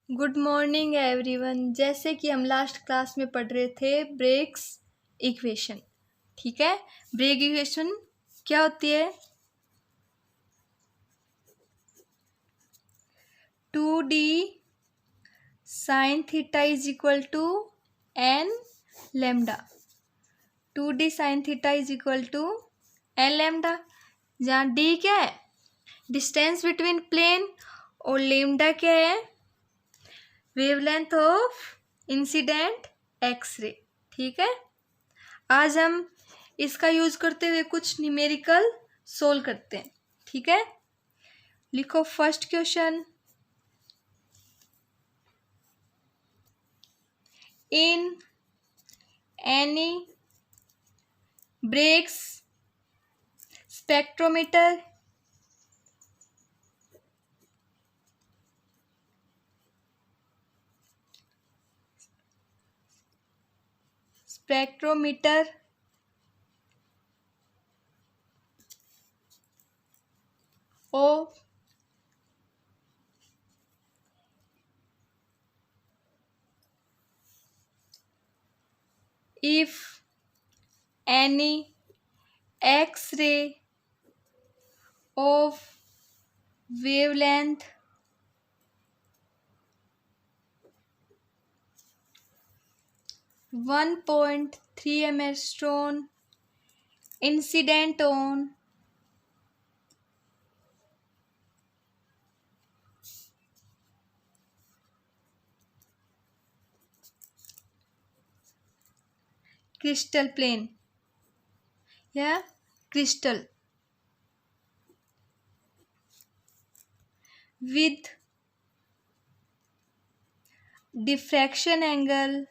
Good morning everyone. जैसे कि हम लास्ट क्लास में पढ़ रहे थे ब्रेग्स इक्वेशन। ठीक है, ब्रेग इक्वेशन क्या होती है? 2d sine theta is equal to n lambda. 2d sine theta is equal to n lambda, जहाँ d क्या है? डिस्टेंस बिटवीन प्लेन, और लेमडा क्या है? Wavelength of incident X-ray. ठीक है, आज हम इसका यूज करते हुए कुछ न्यूमेरिकल सोल्व करते हैं। ठीक है, लिखो first question. In any Bragg's spectrometer of if any X-ray of wavelength 1.3 angstrom incident on crystal plane या crystal with diffraction angle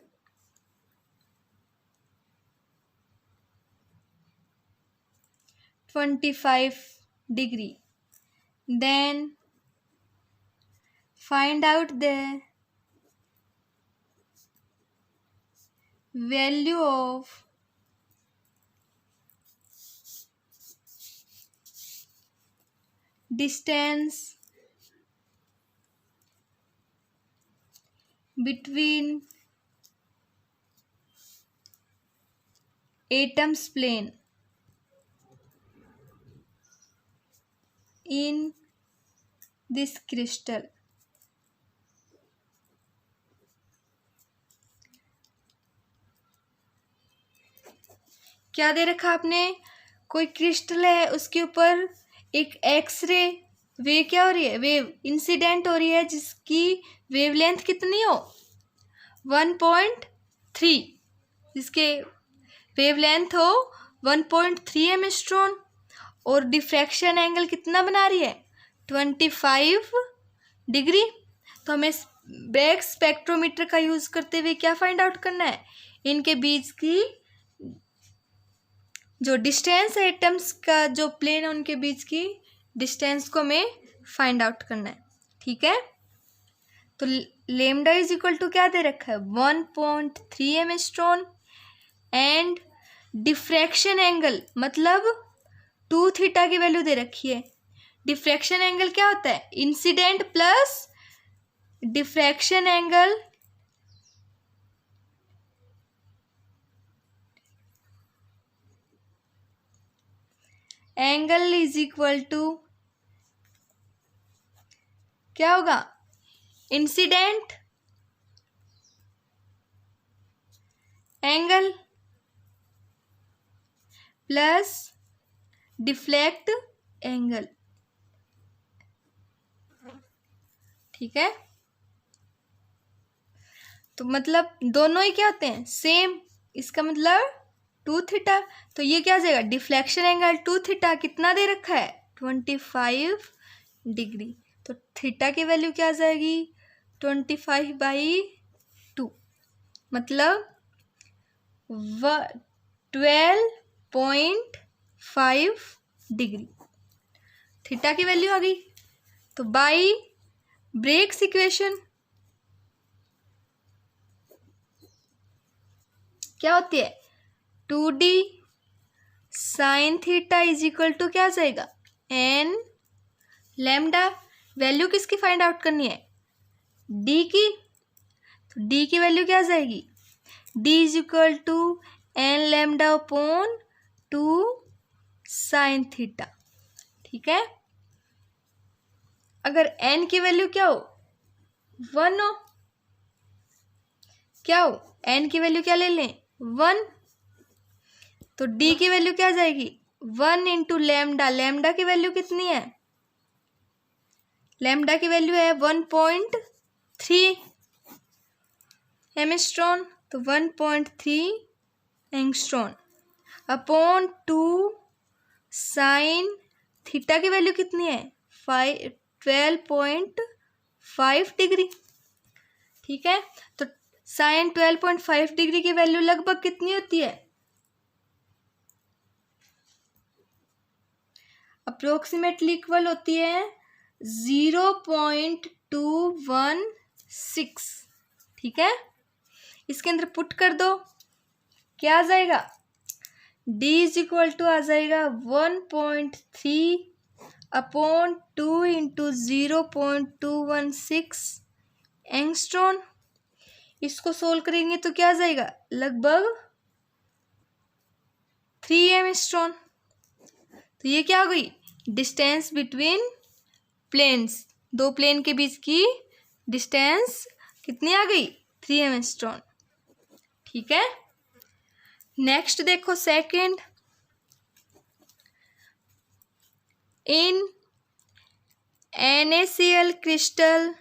25 degree, then find out the value of distance between atoms plane in this crystal। क्या दे रखा आपने? कोई crystal है, उसके ऊपर एक x ray wave क्या हो रही है? वेव इंसिडेंट हो रही है, जिसकी वेवलेंथ कितनी हो? 1.3, जिसके वेवलेंथ हो 1.3 एंगस्ट्रॉम, और डिफ्रैक्शन एंगल कितना बना रही है? 25 डिग्री। तो हमें ब्रेग स्पेक्ट्रोमीटर का यूज करते हुए क्या फाइंड आउट करना है? इनके बीच की जो डिस्टेंस है, एटम्स का जो प्लेन है, उनके बीच की डिस्टेंस को हमें फाइंड आउट करना है। ठीक है, तो लेमडा इज इक्वल टू क्या दे रखा है? 1.3 एंगस्ट्रॉम, एंड डिफ्रैक्शन एंगल मतलब 2 थीटा की वैल्यू दे रखी है। डिफ्रैक्शन एंगल क्या होता है? Incident plus diffraction angle angle is equal to क्या होगा? Incident angle plus deflect angle. ठीक है, तो मतलब दोनों ही क्या होते हैं? सेम। इसका मतलब 2 थीटा, तो ये क्या आ जाएगा? डिफ्लेक्शन एंगल 2 थीटा कितना दे रखा है? 25 डिग्री। तो थीटा की वैल्यू क्या आ जाएगी? 25/2, मतलब 12.5 डिग्री थीटा की वैल्यू आ गई। तो बाई ब्रेग्स इक्वेशन क्या होती है? 2d sine theta is equal to क्या आ जाएगा? N lambda. वैल्यू किसकी फाइंड आउट करनी है? डी की, तो डी की वैल्यू क्या आ जाएगी, D is equal to n lambda upon 2 sine theta. ठीक है, अगर एन की वैल्यू क्या हो, 1 हो, क्या हो, एन की वैल्यू क्या ले लें, 1, तो डी की वैल्यू क्या आ जाएगी, 1 इंटू लेमडा, लेमडा की वैल्यू कितनी है, लेमडा की वैल्यू है 1.3 एंगस्ट्रॉन, तो 1.3 एंगस्ट्रॉन अपॉन 2 साइन थीटा की वैल्यू कितनी है, 12.5 डिग्री। ठीक है, तो साइन 12.5 डिग्री की वैल्यू लगभग कितनी होती है, अप्रोक्सीमेटली इक्वल होती है 0.216। ठीक है, इसके अंदर पुट कर दो, क्या आ जाएगा, d इज इक्वल टू आ जाएगा 1.3 अपॉन 2 इंटू 0.216 एंगस्ट्रॉन। इसको सोल्व करेंगे तो क्या आ जाएगा, लगभग 3 एंगस्ट्रॉन। तो ये क्या हो गई, डिस्टेंस बिटवीन प्लेन्स, दो प्लेन के बीच की डिस्टेंस कितनी आ गई, 3 एंगस्ट्रॉन। ठीक है, नेक्स्ट देखो second, in NaCl crystal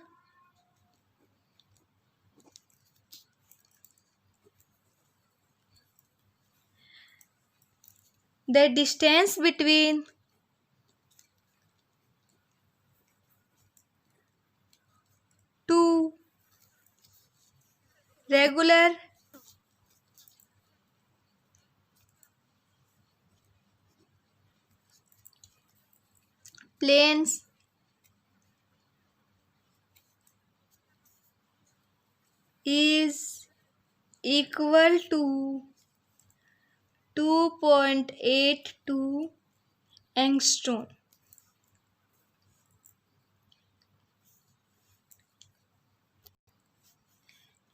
the distance between two regular planes is equal to 2.82 angstrom.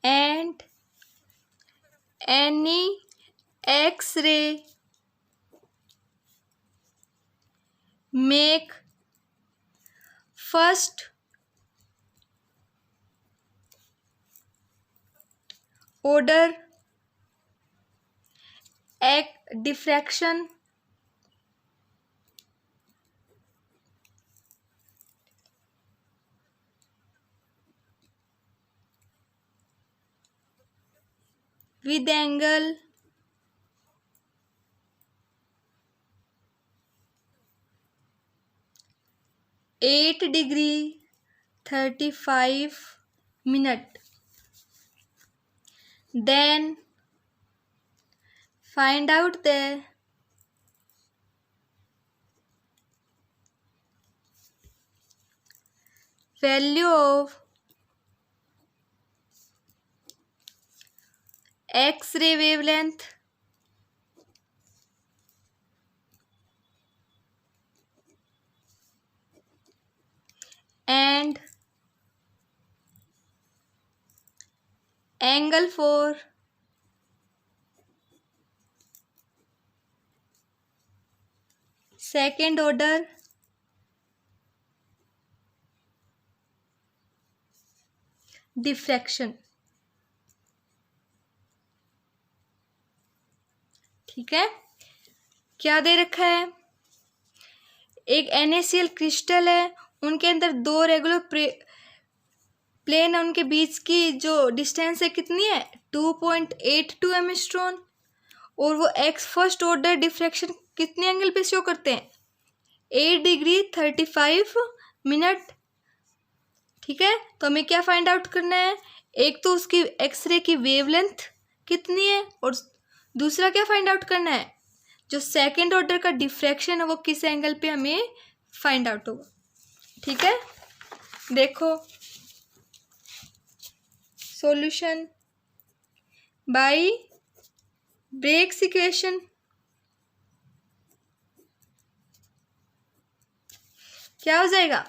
And any X-ray make first order diffraction with angle 8°35'. Then find out the value of X-ray wavelength and angle for second order diffraction. ठीक है, क्या दे रखा है, एक NaCl crystal है, उनके अंदर दो रेगुलर प्लेन है, उनके बीच की जो डिस्टेंस है कितनी है, 2.82 एंगस्ट्रॉन, और वो एक्स फर्स्ट ऑर्डर डिफ्रैक्शन कितने एंगल पे शो करते हैं, 8°35'. ठीक है, तो हमें क्या फाइंड आउट करना है, एक तो उसकी एक्सरे की वेवलेंथ कितनी है, और दूसरा क्या फाइंड आउट करना है, जो सेकंड ऑर्डर का डिफ्रैक्शन है वो किस एंगल पे हमें फाइंड आउट होगा। ठीक है, देखो सॉल्यूशन बाय ब्रेग्स इक्वेशन। क्या हो जाएगा,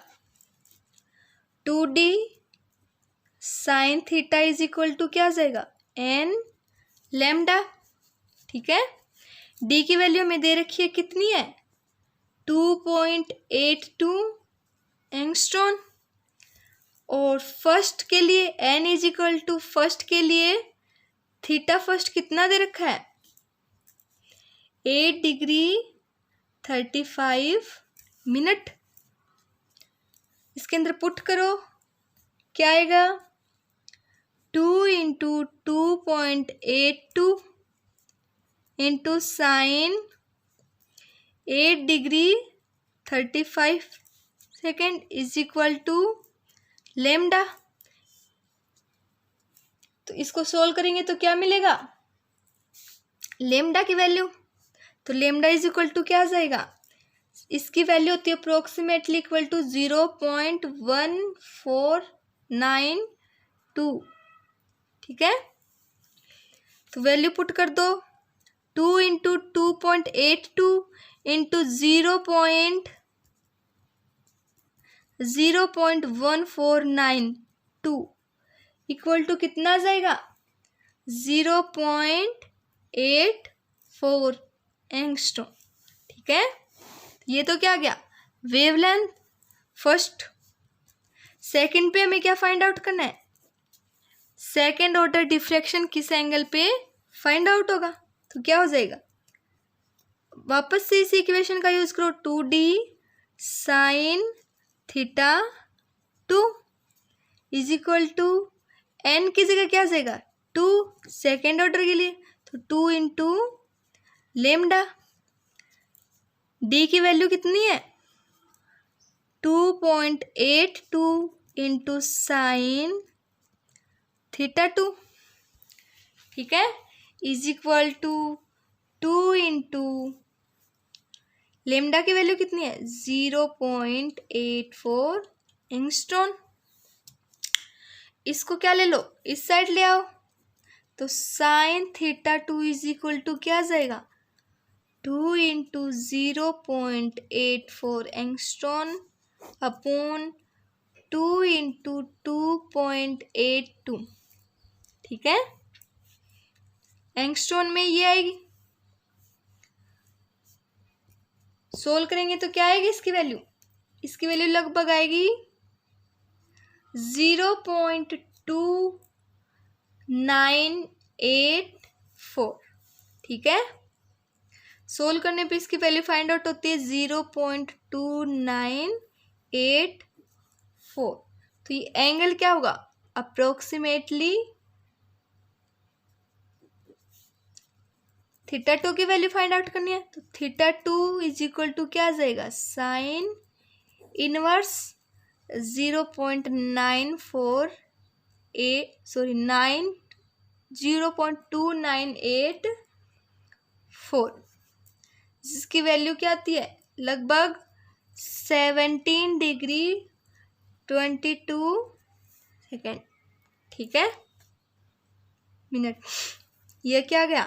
2D sine theta is equal to क्या आ जाएगा, एन लैम्डा। ठीक है, डी की वैल्यू में दे रखी है, कितनी है, 2.82 एंगस्ट्रॉन। और फर्स्ट के लिए n is equal to, first के लिए थीटा फर्स्ट कितना दे रखा है, 8 डिग्री 35 मिनट। इसके अंदर पुट करो, क्या आएगा, 2 into 2.82 into sine 8 degree 35 second is equal to lambda. तो इसको सोल्व करेंगे तो क्या मिलेगा, लेमडा की वैल्यू। तो लेमडा इज इक्वल टू क्या आ जाएगा, इसकी वैल्यू होती है अप्रोक्सीमेटली इक्वल टू 0.1492। ठीक है, तो वैल्यू पुट कर दो, 2 इंटू 2.82 इंटू 0.1492 इक्वल टू कितना आ जाएगा, 0.84 एंगस्ट्रॉम। ठीक है, ये तो क्या आ गया, वेवलेंथ फर्स्ट। सेकंड पे हमें क्या फाइंड आउट करना है, सेकंड ऑर्डर डिफ्रैक्शन किस एंगल पे फाइंड आउट होगा। तो क्या हो जाएगा, वापस से इस इक्वेशन का यूज करो, 2d sine theta 2 is equal to n की जगह क्या आ जाएगा, 2 सेकेंड ऑर्डर के लिए, तो 2 इंटू लेमडा। डी की वैल्यू कितनी है, 2.82 इंटू साइन थीटा 2। ठीक है, is equal to 2 into lambda की वैल्यू कितनी है, 0.84 एंगस्ट्रॉन। इसको क्या ले लो, इस साइड ले आओ, तो sine theta 2 is equal to क्या आ जाएगा, 2 इंटू 0.84 एंगस्ट्रॉन अपॉन 2 इंटू 2.82। ठीक है, एंगस्ट्रॉन में ये आएगी, सोल्व करेंगे तो क्या आएगी इसकी वैल्यू, इसकी वैल्यू लगभग आएगी 0.2984। ठीक है, सोल्व करने पे इसकी वैल्यू फाइंड आउट होती है 0.2984। तो ये एंगल क्या होगा, अप्रोक्सीमेटली थीटा 2 की वैल्यू फाइंड आउट करनी है, तो थीटा 2 इज इक्वल टू क्या आ जाएगा, साइन इनवर्स 0.2984, जिसकी वैल्यू क्या आती है, लगभग 17 डिग्री 22 सेकेंड। ठीक है, मिनट। ये क्या गया,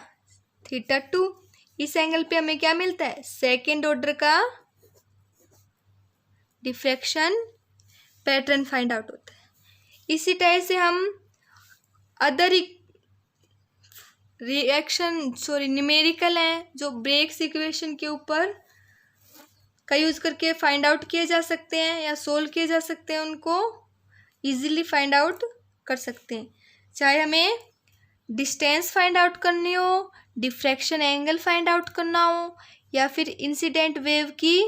थीटा 2। इस एंगल पे हमें क्या मिलता है, सेकेंड ऑर्डर का डिफ्रैक्शन पैटर्न फाइंड आउट होता है। इसी तरह से हम अदर न्यूमेरिकल हैं जो ब्रेग्स इक्वेशन के ऊपर का यूज करके फाइंड आउट किए जा सकते हैं या सोल्व किए जा सकते हैं, उनको इजीली फाइंड आउट कर सकते हैं। चाहे हमें डिस्टेंस फाइंड आउट करनी हो, डिफ्रैक्शन एंगल फाइंड आउट करना हो, या फिर इंसिडेंट वेव की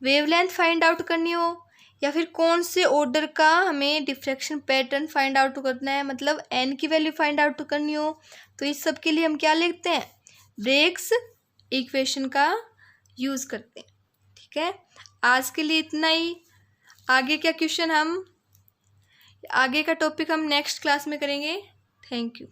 वेवलेंथ फाइंड आउट करनी हो, या फिर कौन से ऑर्डर का हमें डिफ्रैक्शन पैटर्न फाइंड आउट करना है, मतलब एन की वैल्यू फाइंड आउट करनी हो, तो इस सब के लिए हम क्या लिखते हैं, ब्रेग्स इक्वेशन का यूज़ करते हैं। ठीक है, आज के लिए इतना ही। आगे का टॉपिक हम नेक्स्ट क्लास में करेंगे। Thank you.